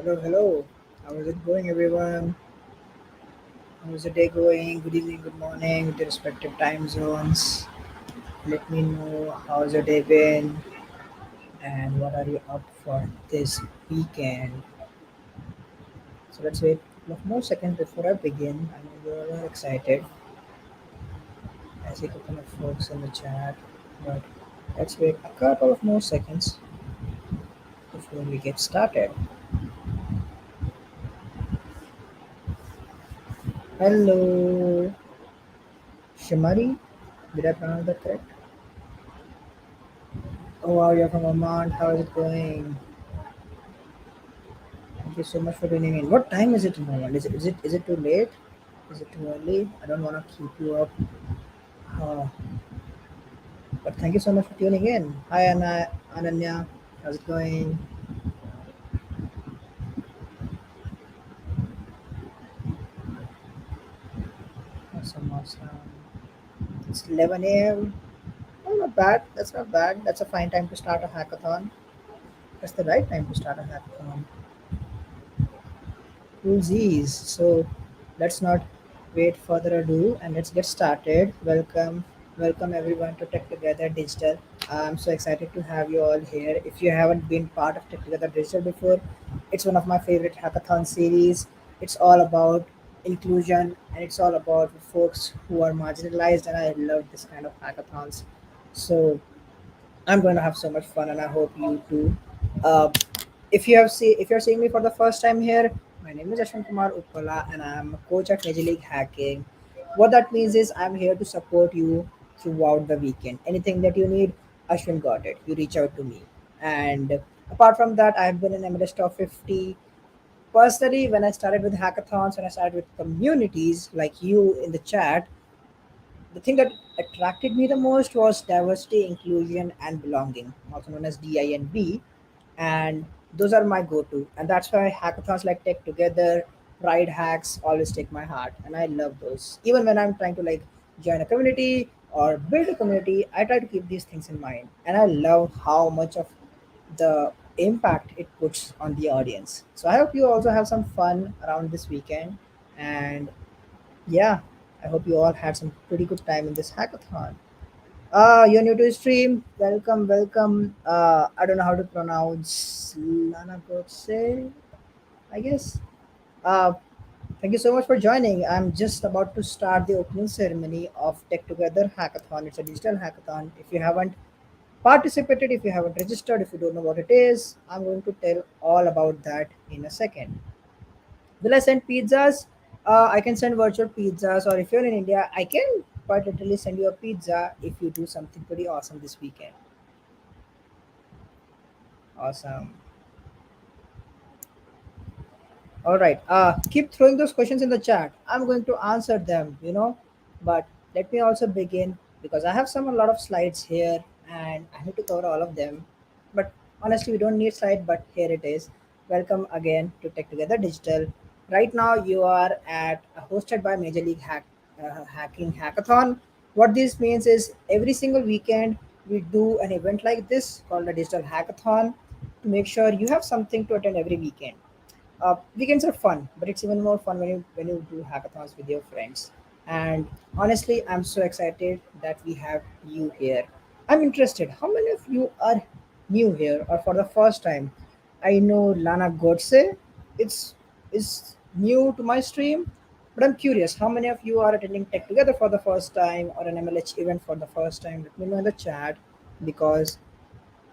Hello, hello. How is it going, everyone? How is the day going? Good evening, good morning, with the respective time zones. Let me know how's your day been and what are you up for this weekend. So let's wait a couple of more seconds before I begin. I know you're all excited. I see a couple of folks in the chat, but let's wait a couple of more seconds before we get started. Hello, Shamari. Did I pronounce that correct? Oh wow, you're from Oman. How is it going? Thank you so much for tuning in. What time is it in Oman? Is it too late? Is it too early? I don't want to keep you up. Uh, but thank you so much for tuning in. Hi Anna, Ananya. How's it going? Awesome, awesome. It's 11 a.m. Oh, not bad. That's not bad. That's a fine time to start a hackathon. That's the right time to start a hackathon. Coolsies. So let's not wait further ado and let's get started. Welcome everyone to Tech Together Digital. I'm so excited to have you all here. If you haven't been part of Tech Together Digital before, it's one of my favorite hackathon series. It's all about inclusion and it's all about folks who are marginalized, and I love this kind of hackathons. So I'm going to have so much fun, and I hope you too. Uh, if you're seeing me for the first time here, my name is Ashwin Kumar Uppala, and I'm a coach at Major League Hacking. What that means is I'm here to support you throughout the weekend. Anything that you need, Ashwin got it. You reach out to me. And apart from that, I've been in MLS Top 50. Personally, when I started with hackathons, when I started with communities like you in the chat, the thing that attracted me the most was diversity, inclusion, and belonging, also known as DINB. And those are my go-to. And that's why hackathons like Tech Together, Pride Hacks always take my heart. And I love those. Even when I'm trying to like join a community or build a community, I try to keep these things in mind. And I love how much of the impact it puts on the audience. So I hope you also have some fun around this weekend. And yeah, I hope you all had some pretty good time in this hackathon. You're new to the stream. Welcome, welcome. I don't know how to pronounce Lana Gotse, I guess. Uh, Thank you so much for joining. I'm just about to start the opening ceremony of Tech Together Hackathon. It's a digital hackathon. If you haven't participated, if you haven't registered, if you don't know what it is, I'm going to tell all about that in a second. Will I send pizzas? I can send virtual pizzas, or if you're in India, I can quite literally send you a pizza if you do something pretty awesome this weekend. Awesome. All right. Keep throwing those questions in the chat. I'm going to answer them. But let me also begin because I have a lot of slides here and I need to cover all of them. But honestly, we don't need slide, but here it is. Welcome again to Tech Together Digital. Right now, you are at hosted by Major League Hacking Hackathon. What this means is every single weekend we do an event like this called a digital hackathon to make sure you have something to attend every weekend. Weekends are fun, but it's even more fun when you do hackathons with your friends. And honestly, I'm so excited that we have you here. I'm interested. How many of you are new here or for the first time? I know Lana Godse. It's is new to my stream, but I'm curious. How many of you are attending Tech Together for the first time or an MLH event for the first time? Let me know in the chat because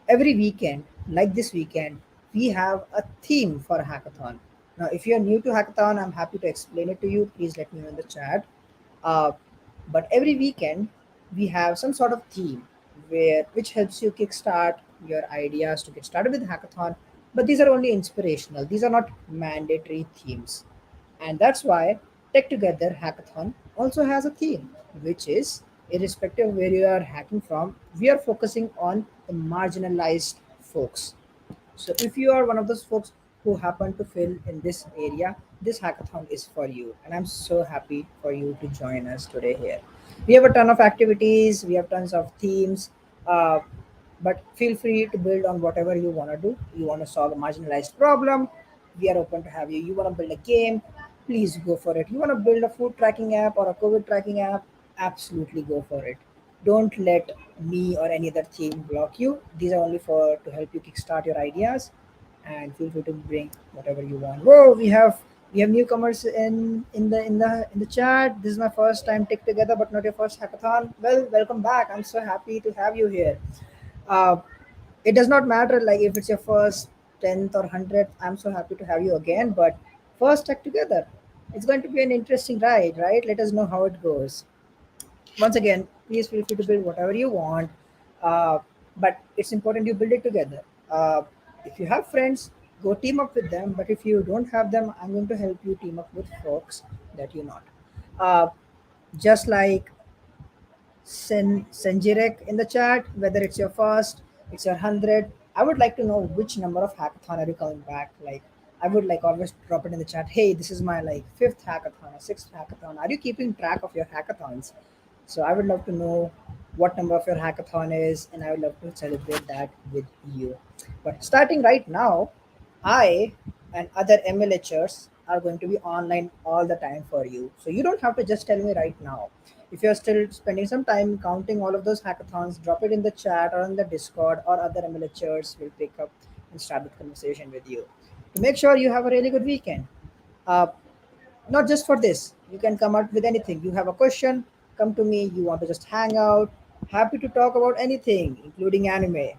every weekend, like this weekend, we have a theme for a hackathon. Now, if you're new to hackathon, I'm happy to explain it to you. Please let me know in the chat. Uh, but every weekend, we have some sort of theme which helps you kickstart your ideas to get started with hackathon. But these are only inspirational. These are not mandatory themes. And that's why Tech Together Hackathon also has a theme, which is irrespective of where you are hacking from, we are focusing on the marginalized folks. So if you are one of those folks who happen to fill in this area, this hackathon is for you. And I'm so happy for you to join us today here. We have a ton of activities, we have tons of themes, uh, but feel free to build on whatever you want to do. You want to solve a marginalized problem, we are open to have you. You want to build a game, please go for it. You want to build a food tracking app or a COVID tracking app, absolutely go for it. Don't let me or any other team block you. These are only for to help you kickstart your ideas, and feel free to bring whatever you want. Whoa, we have newcomers in the chat. This is my first time tech together, but not your first hackathon. Well, welcome back. I'm so happy to have you here. Uh, it does not matter like if it's your first 10th or 100th. I'm so happy to have you again. But first tech together. It's going to be an interesting ride, right? Let us know how it goes. Once again, please feel free to build whatever you want, uh, but it's important you build it together. If you have friends, go team up with them, but if you don't have them, I'm going to help you team up with folks that you not. uh, just like Senjirek in the chat, whether it's your first, it's your 100. I would like to know which number of hackathon are you coming back. Like, I would like always drop it in the chat. Hey, this is my like fifth hackathon or sixth hackathon. Are you keeping track of your hackathons? So I would love to know what number of your hackathon is, and I would love to celebrate that with you. But starting right now, I and other MLHers are going to be online all the time for you. So you don't have to just tell me right now. If you're still spending some time counting all of those hackathons, drop it in the chat or in the Discord, or other MLHers will pick up and start the conversation with you. To make sure you have a really good weekend. Uh, Not just for this, you can come up with anything. You have a question, come to me. You want to just hang out, happy to talk about anything including anime.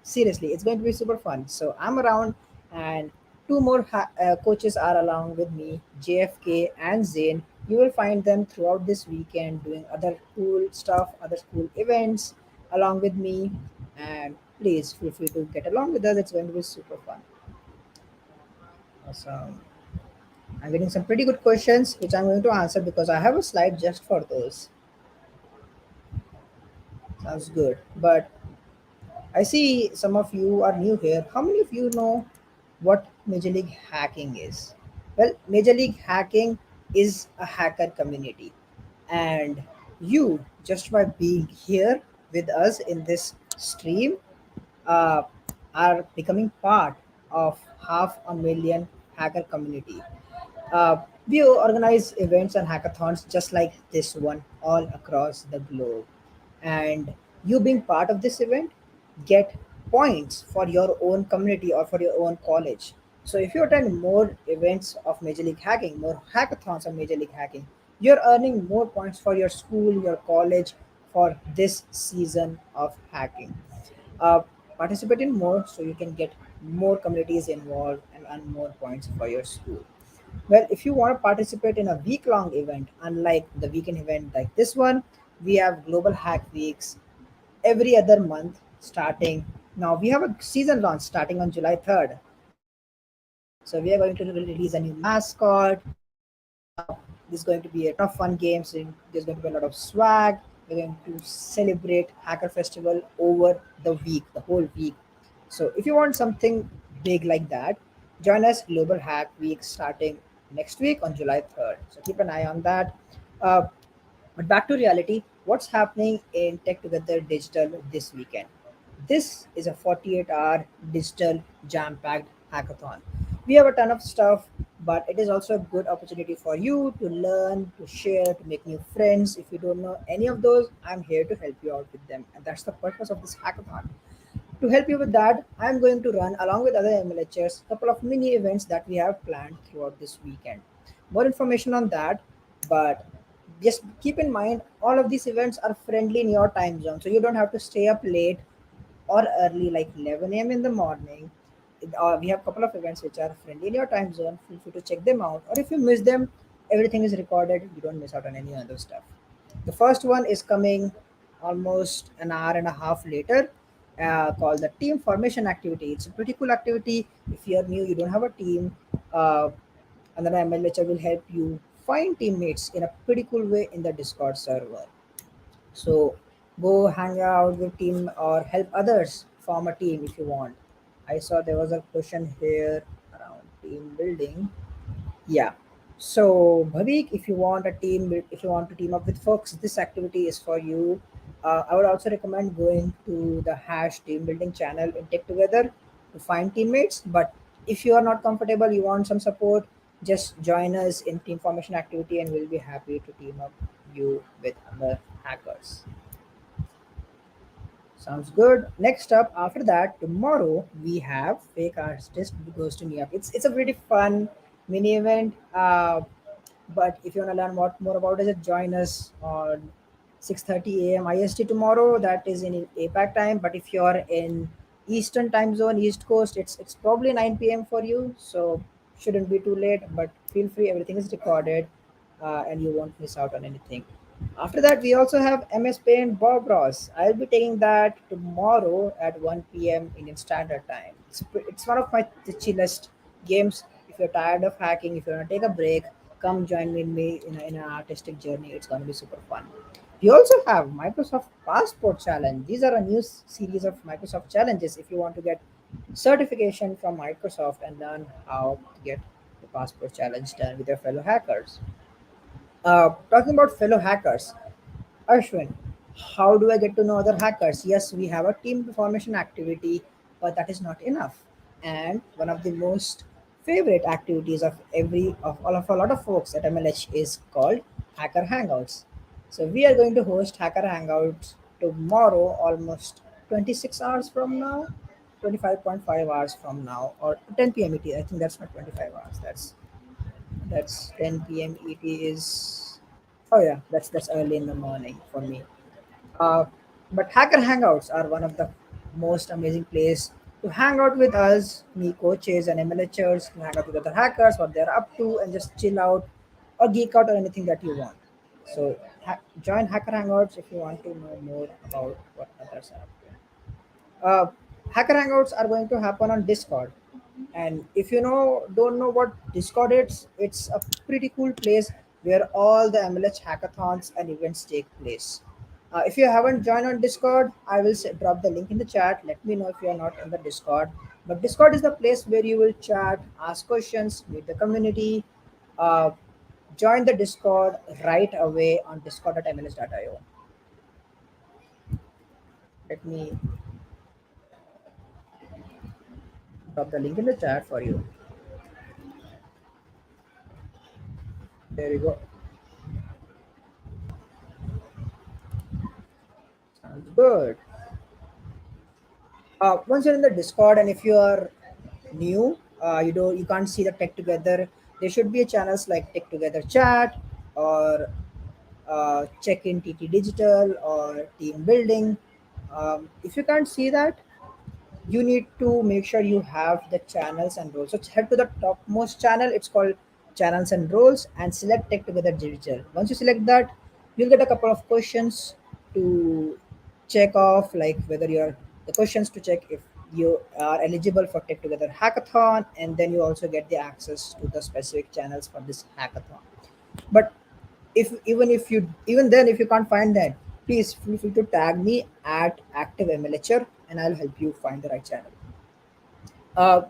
Seriously, it's going to be super fun. So I'm around, and two more coaches are along with me, JFK and Zane. You will find them throughout this weekend doing other cool stuff, other cool events along with me. And please feel free to get along with us. It's going to be super fun. Awesome. I'm getting some pretty good questions, which I'm going to answer because I have a slide just for those. Sounds good. But I see some of you are new here. How many of you know what Major League Hacking is? Well, Major League Hacking is a hacker community. And you, just by being here with us in this stream, uh, are becoming part of 500,000 hacker community. We organize events and hackathons just like this one all across the globe. And you being part of this event get points for your own community or for your own college. So if you attend more events of Major League Hacking, more hackathons of Major League Hacking, you're earning more points for your school, your college for this season of hacking. uh, Participate in more so you can get more communities involved and earn more points for your school. Well, if you want to participate in a week long event, unlike the weekend event like this one, we have global hack weeks every other month starting. Now we have a season launch starting on July 3rd. So we are going to release a new mascot. There's going to be a ton of fun games. There's going to be a lot of swag. We're going to celebrate Hacker Festival over the week, the whole week. So if you want something big like that, join us Global Hack Week starting next week on July 3rd. So keep an eye on that. Uh, but back to reality, what's happening in Tech Together Digital this weekend? This is a 48-hour digital jam-packed hackathon. We have a ton of stuff, but it is also a good opportunity for you to learn, to share, to make new friends. If you don't know any of those, I'm here to help you out with them. And that's the purpose of this hackathon. To help you with that, I'm going to run, along with other MLHers, a couple of mini events that we have planned throughout this weekend. More information on that, but just keep in mind all of these events are friendly in your time zone, so you don't have to stay up late or early like 11 a.m. in the morning. We have a couple of events which are friendly in your time zone. Feel free to check them out. Or if you miss them, everything is recorded. You don't miss out on any other stuff. The first one is coming almost an hour and a half later, called the team formation activity. It's a pretty cool activity. If you're new, you don't have a team, uh, another MLHR will help you find teammates in a pretty cool way in the Discord server. So go hang out with team or help others form a team if you want. I saw there was a question here around team building. Yeah. So Bhavik, if you want a if you want to team up with folks, this activity is for you. I would also recommend going to the hash team building channel and Tech Together to find teammates. But if you are not comfortable, you want some support, just join us in team formation activity, and we'll be happy to team up you with other hackers. Sounds good. Next up, after that, tomorrow we have Fake Artist Goes to New York. It's a pretty fun mini event. But if you want to learn what more about it, join us on 6:30 a.m. IST tomorrow. That is in APAC time. But if you're in Eastern time zone, East Coast, it's probably 9 p.m. for you. So shouldn't be too late. But feel free. Everything is recorded, and you won't miss out on anything. After that, we also have MS Paint Bob Ross. I'll be taking that tomorrow at 1 p.m. Indian Standard Time. It's one of my the chillest games. If you're tired of hacking, if you want to take a break, come join me in an artistic journey. It's going to be super fun. We also have Microsoft Passport Challenge. These are a new series of Microsoft challenges if you want to get certification from Microsoft and learn how to get the Passport Challenge done with your fellow hackers. Talking about fellow hackers, Ashwin, how do I get to know other hackers? Yes, we have a team formation activity, but that is not enough. And one of the most favorite activities of every of all of a lot of folks at MLH is called Hacker Hangouts. So we are going to host Hacker Hangouts tomorrow, almost 26 hours from now, 25.5 hours from now, or 10 p.m. ET. I think that's not 25 hours. That's 10 p.m. ET is. Oh yeah, that's early in the morning for me. Uh, but Hacker Hangouts are one of the most amazing place to hang out with us, me coaches and MLHers, to hang out with other hackers, what they're up to, and just chill out or geek out or anything that you want. So join Hacker Hangouts if you want to know more about what others are up to. Hacker Hangouts are going to happen on Discord. And if you don't know what Discord is, it's a pretty cool place where all the MLH hackathons and events take place. If you haven't joined on Discord, I will drop the link in the chat. Let me know if you are not in the Discord. But Discord is the place where you will chat, ask questions, meet the community. Uh, Join the Discord right away on discord.mls.io. Let me drop the link in the chat for you. There you go. Sounds good. Once you're in the Discord, and if you are new, you can't see the Tech Together. There should be channels like Tech Together Chat or Check in TT Digital or Team Building. If you can't see that, you need to make sure you have the channels and roles. So head to the topmost channel. It's called channels and roles, and select Tech Together Digital. Once you select that, you'll get a couple of questions to check off, like whether you're the questions to check if you are eligible for Tech Together Hackathon, and then you also get the access to the specific channels for this hackathon. But if even then if you can't find that, please feel free to tag me at active mlhr and I'll help you find the right channel. uh,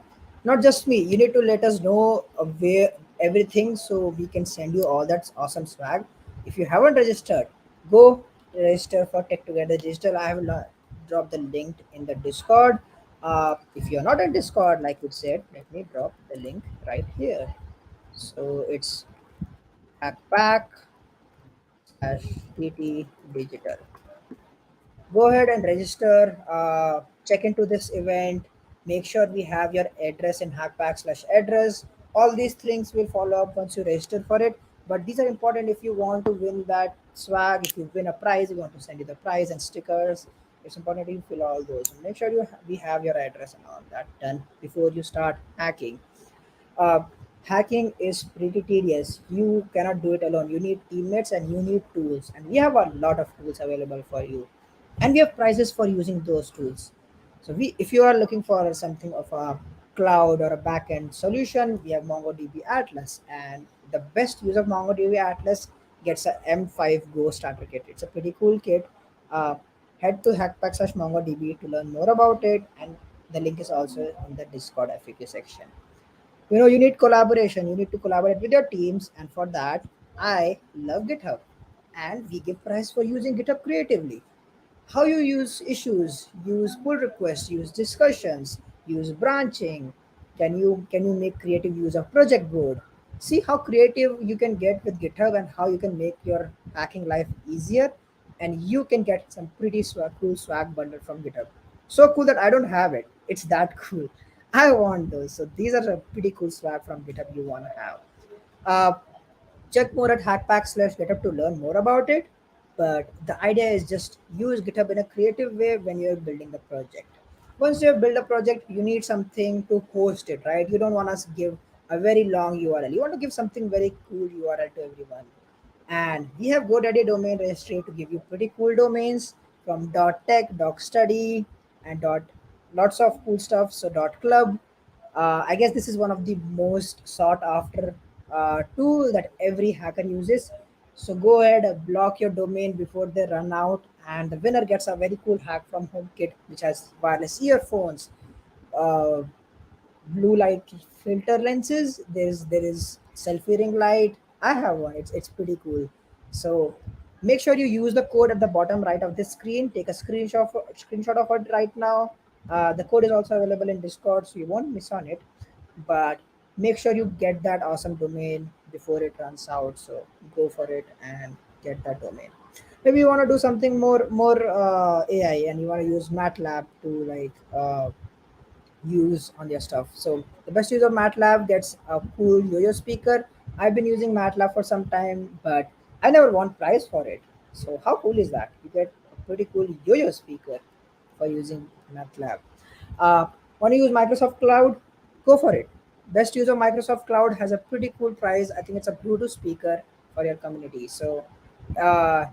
Not just me, you need to let us know where everything so we can send you all that awesome swag. If you haven't registered, go register for Tech Together Digital. I have dropped the link in the Discord. If you're not in Discord, like you said, let me drop the link right here. So it's hackpack/tt digital. Go ahead and register, check into this event, make sure we have your address in hackpack/address. All these things will follow up once you register for it, but these are important if you want to win that swag. If you win a prize, we want to send you the prize and stickers. It's important you fill all those. Make sure we have your address and all that done before you start hacking. uh, Hacking is pretty tedious. You cannot do it alone. You need teammates and you need tools. And we have a lot of tools available for you. And we have prices for using those tools. So if you are looking for something of a cloud or a backend solution, we have MongoDB Atlas. And the best use of MongoDB Atlas gets a M5 Go starter kit. It's a pretty cool kit. Uh, Head to hackpack/MongoDB to learn more about it. And the link is also in the Discord FAQ section. You need collaboration. You need to collaborate with your teams, and for that, I love GitHub, and we give prize for using GitHub creatively. How you use issues, use pull requests, use discussions, use branching, Can you make creative use of project board? See how creative you can get with GitHub and how you can make your hacking life easier, and you can get some pretty cool swag bundle from GitHub. So cool that I don't have it. It's that cool. I want those. So these are a pretty cool swag from GitHub you want to have. Uh, Check more at hackpack/GitHub to learn more about it. But the idea is just use GitHub in a creative way when you're building the project. Once you have built a project, you need something to host it, right? You don't want to give a very long URL. You want to give something very cool URL to everyone. And we have GoDaddy domain registry to give you pretty cool domains from .tech, .study, and lots of cool stuff. So .club. I guess this is one of the most sought after tool that every hacker uses. So go ahead, block your domain before they run out, and the winner gets a very cool hack from HomeKit, which has wireless earphones, uh, blue light filter lenses. There is selfie ring light. I have one. It's pretty cool. So make sure you use the code at the bottom right of the screen. Take a screenshot of it right now. The code is also available in Discord, so you won't miss on it. But make sure you get that awesome domain before it runs out. So go for it and get that domain. Maybe you want to do something more AI, and you want to use MATLAB to use on their stuff. So the best use of MATLAB gets a cool yo-yo speaker. I've been using MATLAB for some time, but I never won prize for it. So how cool is that? You get a pretty cool yo-yo speaker for using MATLAB. Uh, Want to use Microsoft Cloud? Go for it. Best use of Microsoft Cloud has a pretty cool prize. I think it's a Bluetooth speaker for your community. So uh,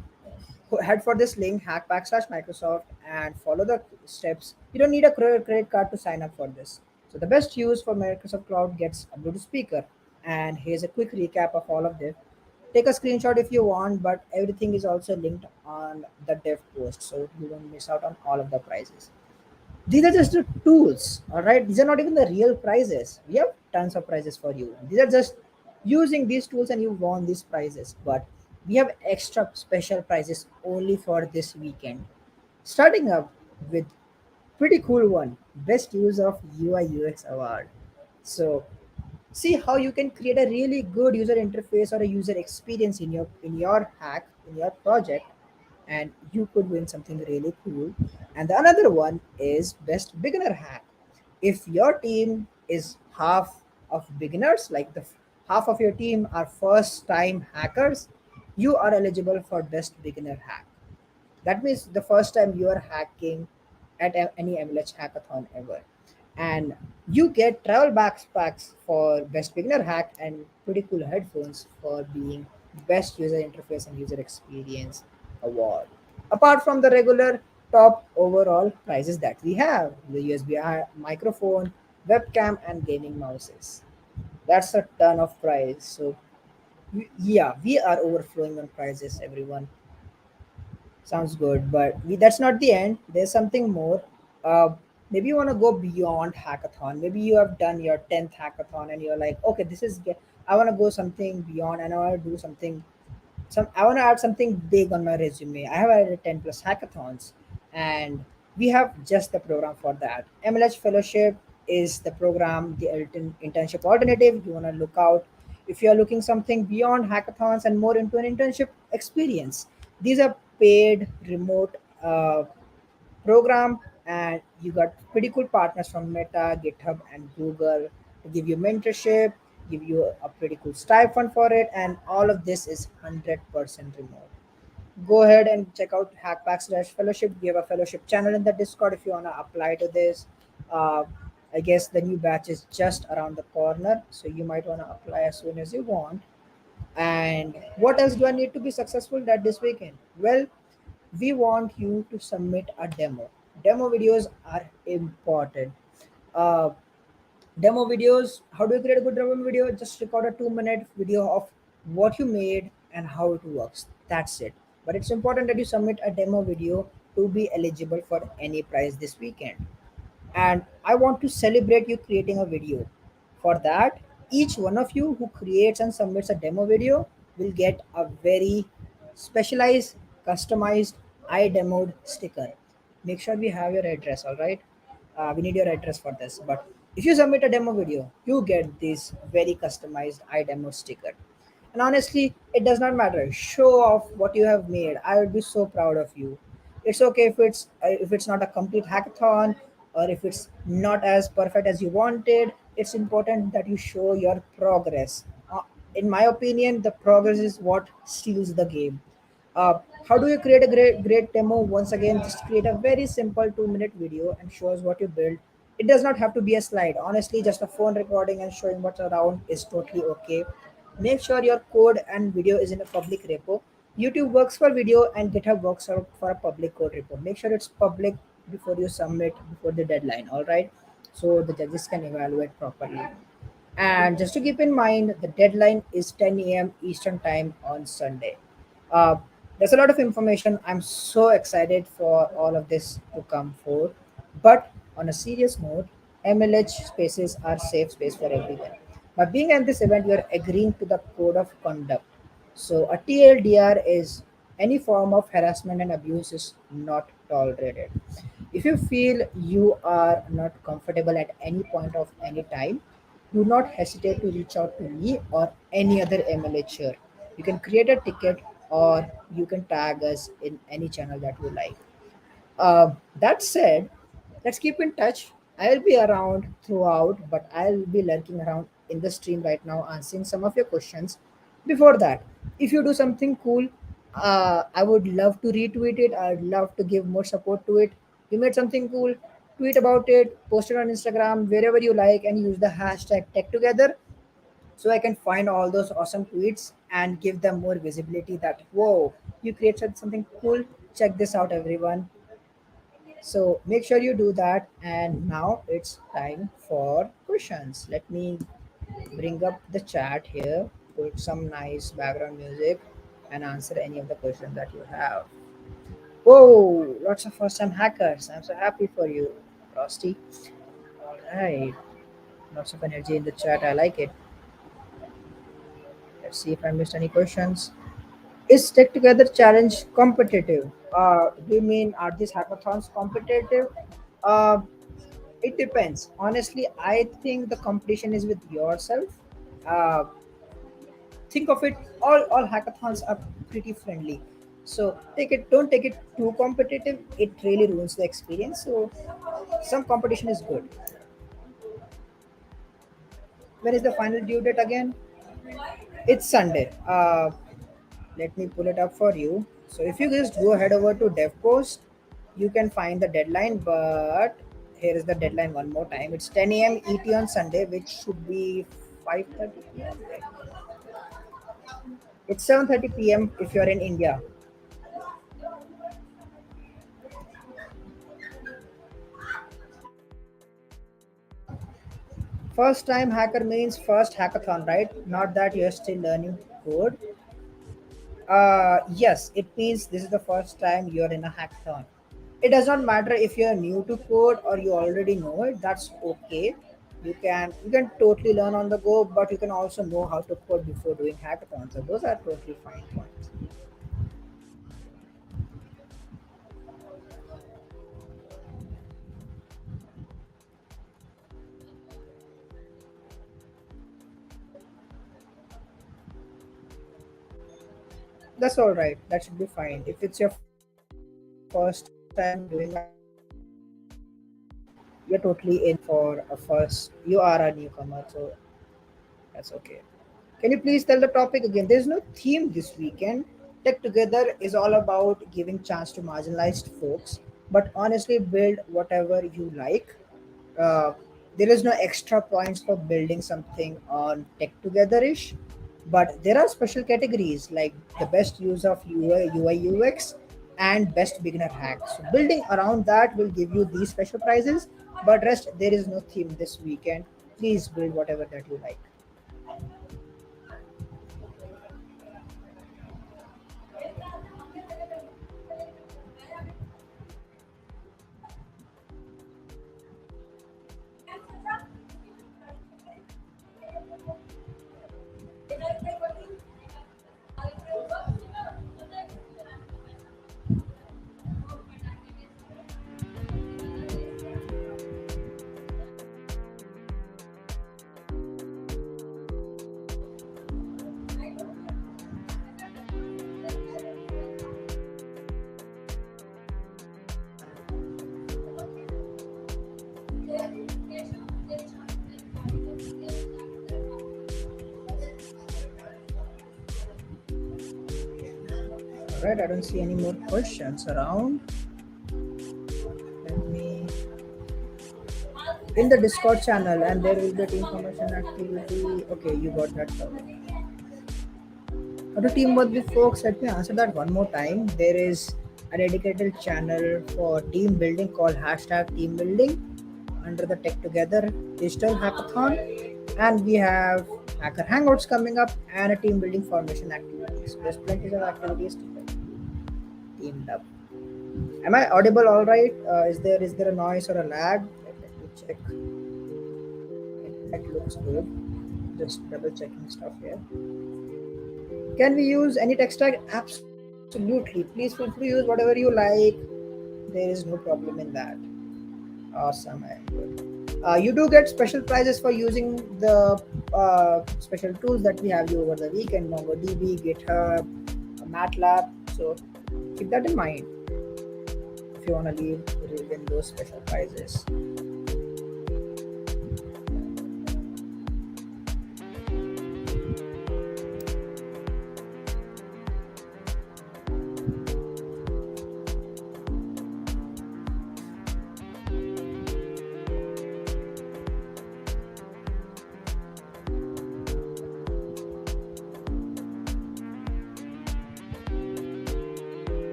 head for this link, hackpack/Microsoft, and follow the steps. You don't need a credit card to sign up for this. So the best use for Microsoft Cloud gets a Bluetooth speaker. And here's a quick recap of all of this. Take a screenshot if you want, but everything is also linked on the dev post, so you don't miss out on all of the prizes. These are just the tools, all right? These are not even the real prizes. We have tons of prizes for you. These are just using these tools and you won these prizes. But we have extra special prizes only for this weekend. Starting up with pretty cool one, best use of UI UX award. So see how you can create a really good user interface or a user experience in your hack in your project, and you could win something really cool. And the another one is best beginner hack. If your team is half of beginners, like half of your team are first time hackers, you are eligible for best beginner hack. That means the first time you are hacking at any MLH hackathon ever. And you get travel backpacks for best beginner hack and pretty cool headphones for being best user interface and user experience award. Apart from the regular top overall prizes that we have, the USB microphone, webcam, and gaming mouses. That's a ton of prize. So yeah, we are overflowing on prizes, everyone. Sounds good, but that's not the end. There's something more. Maybe you want to go beyond hackathon. Maybe you have done your 10th hackathon and you're like, okay, I want to go something beyond and I want to do something. I want to add something big on my resume. I have added 10 plus hackathons, and we have just the program for that. MLH Fellowship is the program, the internship alternative. You want to look out if you are looking something beyond hackathons and more into an internship experience. These are paid remote program, and you got pretty cool partners from Meta, GitHub, and Google to give you mentorship, give you a pretty cool stipend for it, and all of this is 100% remote. Go ahead and check out hackpack/fellowship. We have a fellowship channel in the Discord if you want to apply to this. uh, I guess the new batch is just around the corner, so you might want to apply as soon as you want. And what else do I need to be successful that this weekend? Well, we want you to submit a demo. Demo videos are important. uh, Demo videos, how do you create a good demo video? Just record a 2-minute video of what you made and how it works. That's it. But it's important that you submit a demo video to be eligible for any prize this weekend. And I want to celebrate you creating a video. For that, each one of you who creates and submits a demo video will get a very specialized, customized I demoed sticker. Make sure we have your address, all right? We need your address for this. But If you submit a demo video, you get this very customized iDemo sticker. And honestly, it does not matter. Show off what you have made. I would be so proud of you. It's okay if it's not a complete hackathon or if it's not as perfect as you wanted. It's important that you show your progress. In my opinion, the progress is what steals the game. How do you create a great demo? Once again, just create a very simple 2-minute video and show us what you built. It does not have to be a slide. Honestly, just a phone recording and showing what's around is totally okay. Make sure your code and video is in a public repo. YouTube works for video and GitHub works for a public code repo. Make sure it's public before you submit before the deadline. All right, so the judges can evaluate properly. And just to keep in mind, the deadline is 10 a.m. Eastern Time on Sunday. Uh, there's a lot of information. I'm so excited for all of this to come forth. But on a serious note, MLH spaces are safe space for everyone. By being at this event, you are agreeing to the code of conduct. So a TLDR is any form of harassment and abuse is not tolerated. If you feel you are not comfortable at any point of any time, do not hesitate to reach out to me or any other MLH here. You can create a ticket or you can tag us in any channel that you like. That said, let's keep in touch. I'll be around throughout, but I'll be lurking around in the stream right now answering some of your questions. Before that, if you do something cool, I would love to retweet it. I'd love to give more support to it. You made something cool, tweet about it, post it on Instagram, wherever you like, and use the hashtag tech together so I can find all those awesome tweets and give them more visibility that, whoa, you created something cool. Check this out, everyone. So make sure you do that. And now it's time for questions. Let me bring up the chat here, put some nice background music, and answer any of the questions that you have. Whoa, lots of first time hackers. I'm so happy for you, Frosty. All right, lots of energy in the chat. I like it. Let's see if I missed any questions. Is Tech Together Challenge competitive? Do you mean are these hackathons competitive? Uh, It depends. Honestly, I think the competition is with yourself. Uh, think of it. All hackathons are pretty friendly. So don't take it too competitive. It really ruins the experience. So some competition is good. When is the final due date again? It's Sunday. Let me pull it up for you. So if you just go head over to DevPost, you can find the deadline. But here is the deadline one more time. It's 10 a.m. ET on Sunday, which should be 5:30 p.m. It's 7:30 p.m. if you're in India. First time hacker means first hackathon, right? Not that you're still learning code. Yes, it means this is the first time you're in a hackathon. It does not matter if you're new to code or you already know it. That's okay. You can totally learn on the go, but you can also know how to code before doing hackathons. So those are totally fine points. That's all right. That should be fine. If it's your first time doing a hackathon, you're totally in for a first. You are a newcomer, so that's okay. Can you please tell the topic again? There's no theme this weekend. Tech Together is all about giving chance to marginalized folks, but honestly, build whatever you like. Uh, there is no extra points for building something on Tech Together-ish, but there are special categories like the best use of UI UX and best beginner hack. So building around that will give you these special prizes, but rest there is no theme this weekend. Please build whatever that you like. Alright, I don't see any more questions around. Let me in the Discord channel, and there will be a team formation activity. Okay, you got that covered. How to teamwork with folks? Let me answer that one more time. There is a dedicated channel for team building called hashtag team building under the Tech Together digital hackathon, and we have hacker hangouts coming up and a team building formation activities. There's plenty of activities to get teamed up. Am I audible all right? Is there a noise or a lag? Let me check. It looks good. Just double checking stuff here. Can we use any text tag? Absolutely. Please feel free to use whatever you like. There is no problem in that. Awesome. You do get special prizes for using the special tools that we have you over the weekend: MongoDB, GitHub, MATLAB. So keep that in mind if you want to win those special prizes.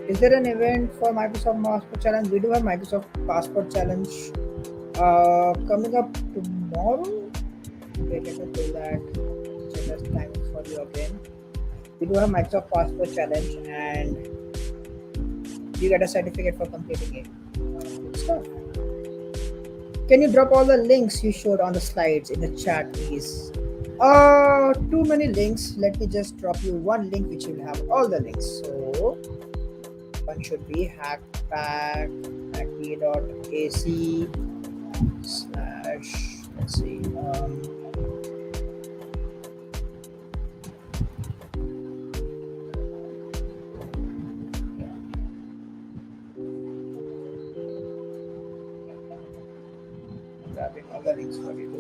Is there an event for Microsoft Passport Challenge? We do have Microsoft Passport Challenge coming up tomorrow. Wait, let me pull that. Check the time for you again. We do have Microsoft Passport Challenge, and you get a certificate for completing it. Good stuff. Can you drop all the links you showed on the slides in the chat, please? Too many links. Let me just drop you one link which will have all the links. So one should be hackpack.ac slash, let's see, grabbing all the links for you.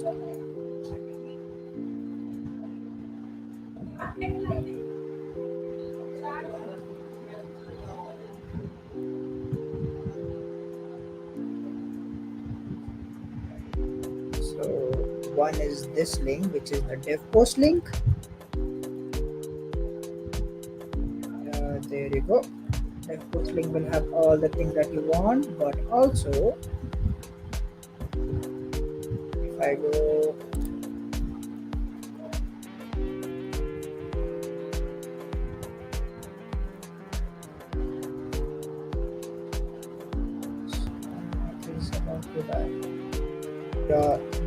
One is this link, which is the dev post link. There you go. Dev post link will have all the things that you want, but also if I go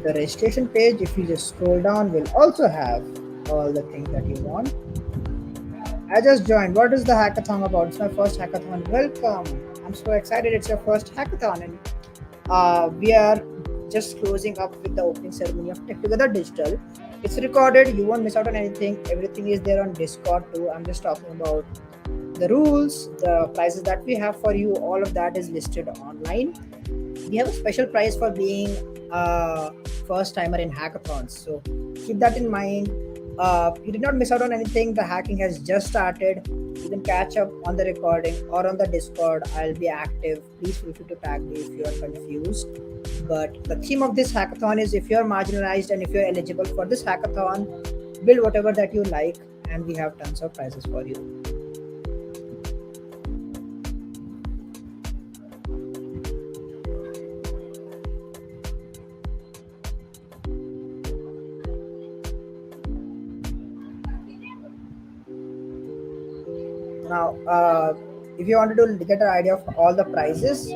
the registration page, if you just scroll down, will also have all the things that you want. I just joined. What is the hackathon about? It's my first hackathon. Welcome. I'm so excited. It's your first hackathon, and we are just closing up with the opening ceremony of Tech Together Digital. It's recorded. You won't miss out on anything. Everything is there on Discord too. I'm just talking about the rules, the prizes that we have for you. All of that is listed online. We have a special prize for being a first timer in hackathons, so keep that in mind. You did not miss out on anything. The hacking has just started. You can catch up on the recording or on the Discord. I'll be active. Please feel free to tag me if you are confused. But the theme of this hackathon is, if you're marginalized and if you're eligible for this hackathon, build whatever that you like, and we have tons of prizes for you. Now, if you wanted to get an idea of all the prizes,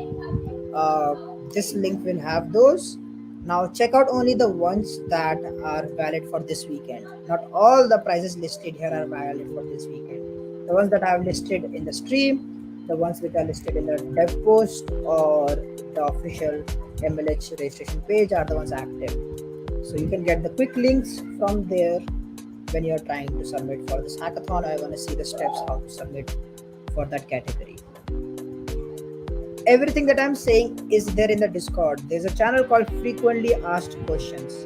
this link will have those. Now, check out only the ones that are valid for this weekend. Not all the prizes listed here are valid for this weekend. The ones that I have listed in the stream, the ones which are listed in the dev post or the official MLH registration page are the ones active. So you can get the quick links from there when you're trying to submit for this hackathon. I want to see the steps how to submit for that category. Everything that I'm saying is there in the Discord. There's a channel called Frequently Asked Questions.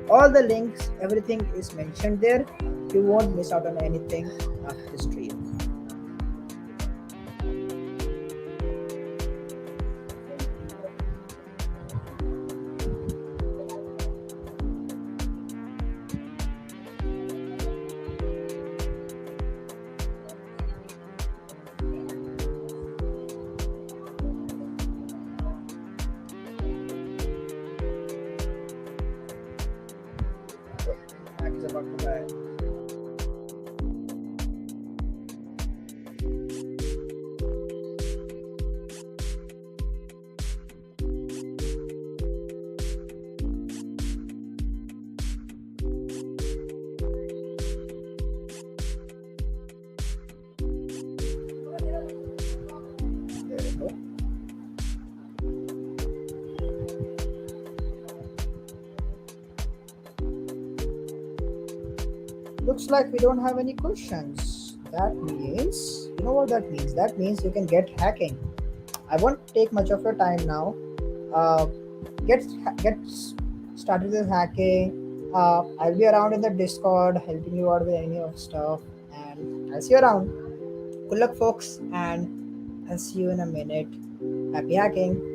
All the links, everything is mentioned there. You won't miss out on anything after this stream. Hack is about to die. There we go. Looks like we don't have any questions. That means, you know what that means? That means you can get hacking. I won't take much of your time now. Uh, get started with hacking. I'll be around in the Discord helping you out with any of stuff, and I'll see you around. Good luck, folks, and I'll see you in a minute. Happy hacking!